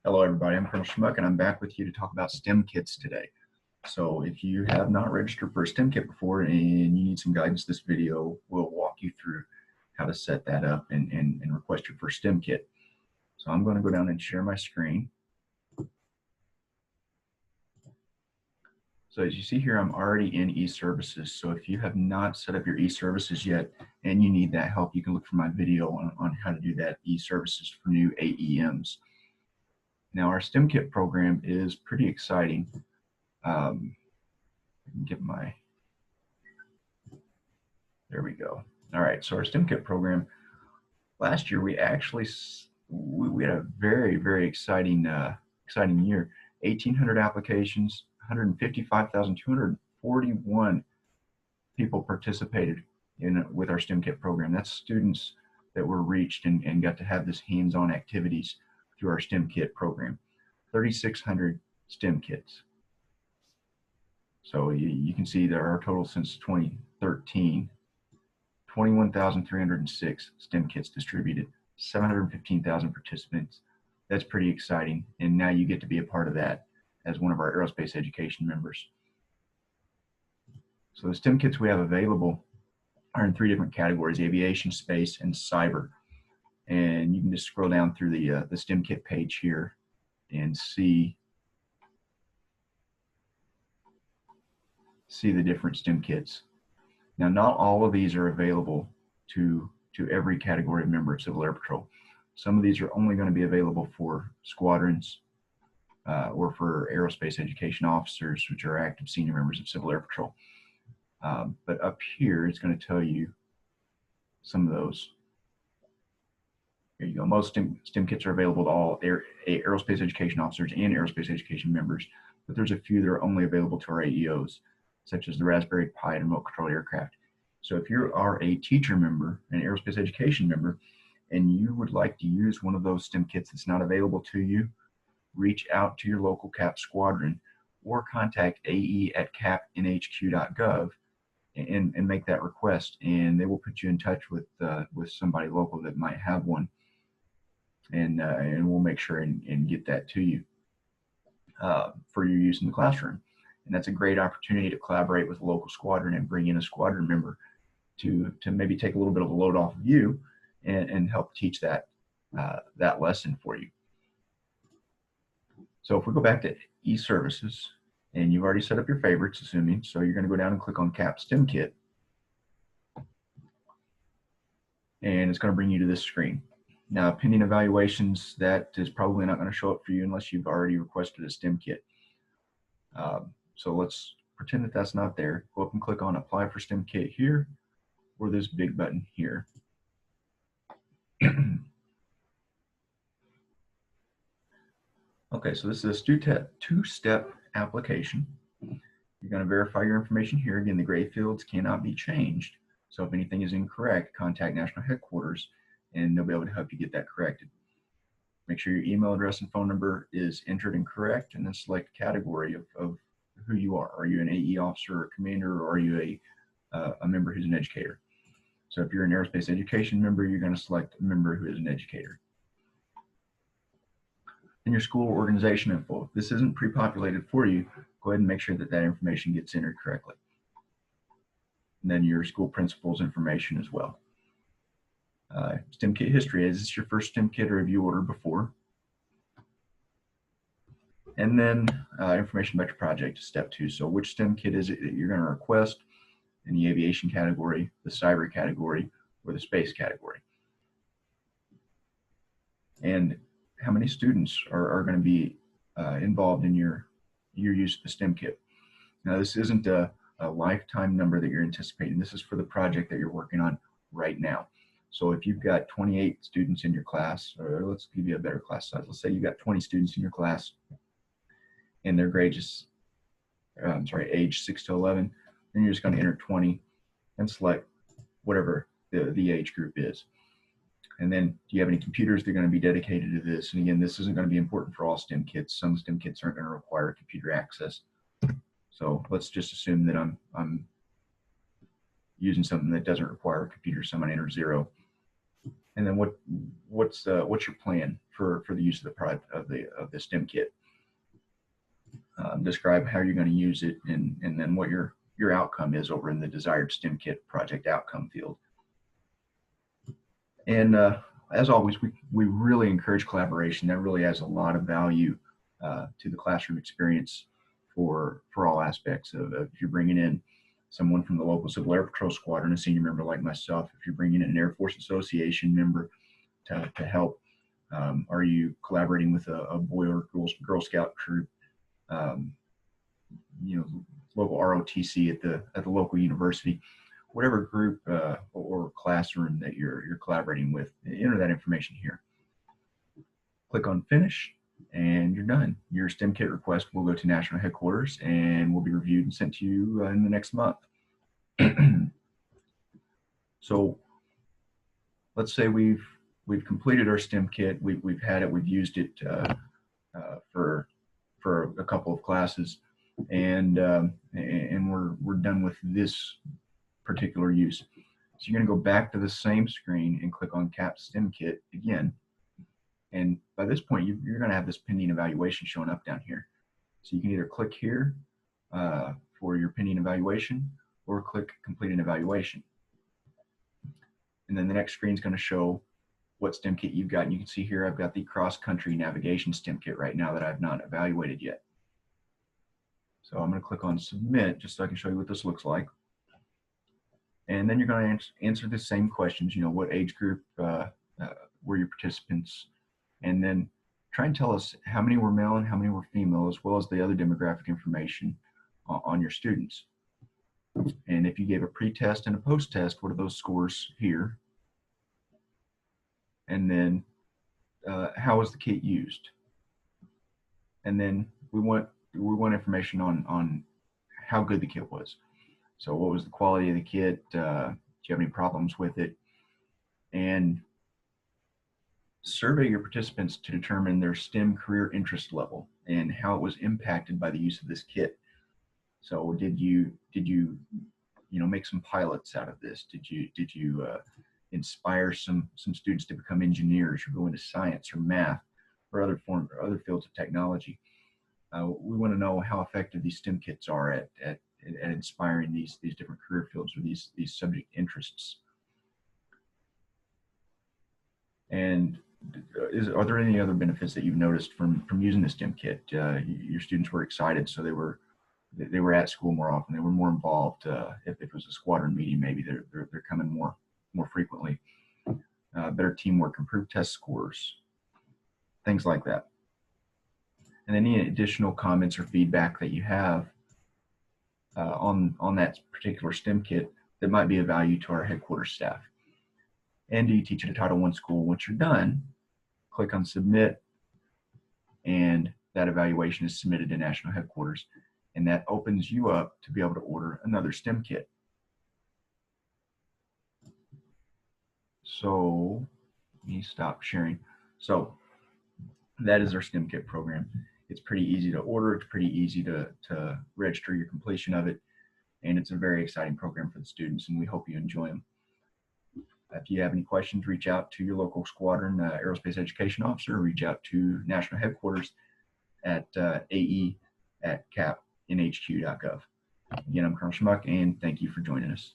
Hello everybody, I'm Colonel Schmuck and I'm back with you to talk about STEM kits today. So if you have not registered for a STEM kit before and you need some guidance, this video will walk you through how to set that up and request your first STEM kit. So I'm going to go down and share my screen. So as you see here, I'm already in eServices. So if you have not set up your eServices yet and you need that help, you can look for my video on how to do that eServices for new AEMs. Now our STEM kit program is pretty exciting. I can get my, there we go. All right, so our STEM kit program, last year we actually, we had a very exciting exciting year. 1,800 applications, 155,241 people participated with our STEM kit program. That's students that were reached and got to have this hands-on activities through our STEM kit program. 3,600 STEM kits. So you can see that our total since 2013, 21,306 STEM kits distributed, 715,000 participants. That's pretty exciting. And now you get to be a part of that as one of our aerospace education members. So the STEM kits we have available are in 3 different categories: aviation, space, and cyber. And you can just scroll down through the STEM kit page here and see the different STEM kits. Now, not all of these are available to every category of member of Civil Air Patrol. Some of these are only going to be available for squadrons or for aerospace education officers, which are active senior members of Civil Air Patrol. But up here, it's going to tell you some of those. Here you go. Most STEM kits are available to all aerospace education officers and aerospace education members, but there's a few that are only available to our AEOs, such as the Raspberry Pi and remote control aircraft. So if you are a teacher member, an aerospace education member, and you would like to use one of those STEM kits that's not available to you, reach out to your local CAP squadron or contact ae@capnhq.gov and make that request, and they will put you in touch with somebody local that might have one, and we'll make sure and get that to you for your use in the classroom. And that's a great opportunity to collaborate with a local squadron and bring in a squadron member to maybe take a little bit of a load off of you and help teach that lesson for you. So if we go back to eServices, and you've already set up your favorites, assuming, so you're going to go down and click on CAP STEM Kit, and it's going to bring you to this screen. Now, pending evaluations, that is probably not going to show up for you unless you've already requested a STEM kit. So let's pretend that that's not there. Go up and click on Apply for STEM Kit here, or this big button here. Okay, so this is a two-step application. You're going to verify your information here. Again, the gray fields cannot be changed. So if anything is incorrect, contact National Headquarters and they'll be able to help you get that corrected. Make sure your email address and phone number is entered and correct, and then select category of who you are. Are you an AE officer or commander, or are you a member who's an educator? So if you're an aerospace education member, you're going to select a member who is an educator. And your school organization info. If this isn't pre-populated for you, go ahead and make sure that that information gets entered correctly. And then your school principal's information as well. STEM kit history. Is this your first STEM kit, or have you ordered before? And then information about your project is step 2. So which STEM kit is it that you're going to request in the aviation category, the cyber category, or the space category? And how many students are going to be involved in your use of the STEM kit? Now, this isn't a lifetime number that you're anticipating. This is for the project that you're working on right now. So if you've got 28 students in your class, or let's give you a better class size. Let's say you've got 20 students in your class and their grade is, age 6 to 11, then you're just going to enter 20 and select whatever the age group is. And then, do you have any computers that are going to be dedicated to this? And again, this isn't going to be important for all STEM kits. Some STEM kits aren't going to require computer access. So let's just assume that I'm using something that doesn't require a computer, so I'm going to enter 0. And then what's your plan for the use of the product of the STEM kit? Describe how you're going to use it, and then what your outcome is over in the desired STEM kit project outcome field. And as always, we really encourage collaboration. That really adds a lot of value to the classroom experience for all aspects of if you're bringing in someone from the local Civil Air Patrol Squadron, a senior member like myself, if you're bringing in an Air Force Association member to help, are you collaborating with a Boy or Girl Scout troop, local ROTC at the local university, whatever group or classroom that you're collaborating with, enter that information here. Click on Finish, and you're done. Your STEM kit request will go to national headquarters and will be reviewed and sent to you in the next month. So let's say we've completed our STEM kit. We've had it. We've used it for a couple of classes, and we're done with this particular use. So you're going to go back to the same screen and click on CAP STEM kit again. And by this point, you're going to have this pending evaluation showing up down here. So you can either click here for your pending evaluation, or click complete an evaluation. And then the next screen is going to show what STEM kit you've got. And you can see here I've got the cross-country navigation STEM kit right now that I've not evaluated yet. So I'm going to click on submit just so I can show you what this looks like. And then you're going to answer the same questions, what age group were your participants, and then try and tell us how many were male and how many were female, as well as the other demographic information on your students. And if you gave a pre-test and a post-test, what are those scores here? And then how was the kit used? And then we want information on how good the kit was. So what was the quality of the kit? Do you have any problems with it? And survey your participants to determine their STEM career interest level and how it was impacted by the use of this kit. So did you make some pilots out of this? Did you inspire some students to become engineers or go into science or math or other fields of technology? We want to know how effective these STEM kits are at inspiring these different career fields or these subject interests. And are there any other benefits that you've noticed from using the STEM kit? Your students were excited, so they were at school more often. They were more involved. If it was a squadron meeting, maybe they're coming more frequently. Better teamwork, improved test scores, things like that. And any additional comments or feedback that you have on that particular STEM kit that might be of value to our headquarters staff. And do you teach at a Title I school? Once you're done, click on Submit, and that evaluation is submitted to National Headquarters, and that opens you up to be able to order another STEM kit. So let me stop sharing. So that is our STEM kit program. It's pretty easy to order. It's pretty easy to register your completion of it. And it's a very exciting program for the students, and we hope you enjoy them. If you have any questions, reach out to your local squadron aerospace education officer, or reach out to National Headquarters at ae@capnhq.gov. Again, I'm Colonel Schmuck, and thank you for joining us.